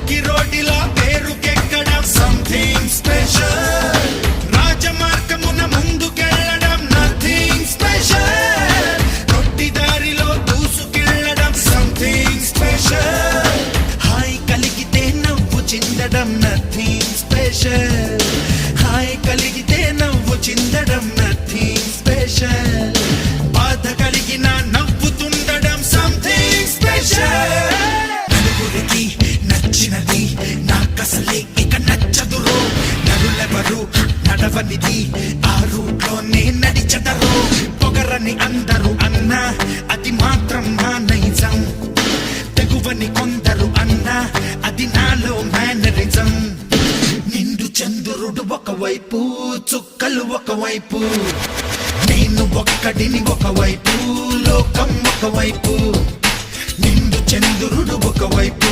రోకి రోటిలా పేరుకెక్కడం something special. రాజమార్గమున ముందుకెళ్ళడం నథింగ్ స్పెషల్. రొట్టి దారిలో దూసుకెళ్ళడం సంథింగ్ స్పెషల్. హాయ్ కలిగితే నవ్వు చిందడం నథింగ్ స్పెషల్. హాయ్ కలిగితే నవ్వు చిందడం నథింగ్ స్పెషల్. బాధ కలిగిన నవ్వుతుండడం సంథింగ్ స్పెషల్. నలుగురికి నచ్చినది నాకసలే ఇక నచ్చదురో. నరులెవరు నడవనిది ఆ రూట్లోనే నడిచదరో. పొగరని అందరూ అన్నా అది మాత్రం నా నైజం. తెగువని కొందరు అన్నా అది నాలో మేనరిజం. నిండు చంద్రుడు ఒకవైపు చుక్కలు ఒకవైపు. నేను ఒక్కడిని ఒకవైపు లోకం ఒకవైపు. నిండు చంద్రుడు ఒకవైపు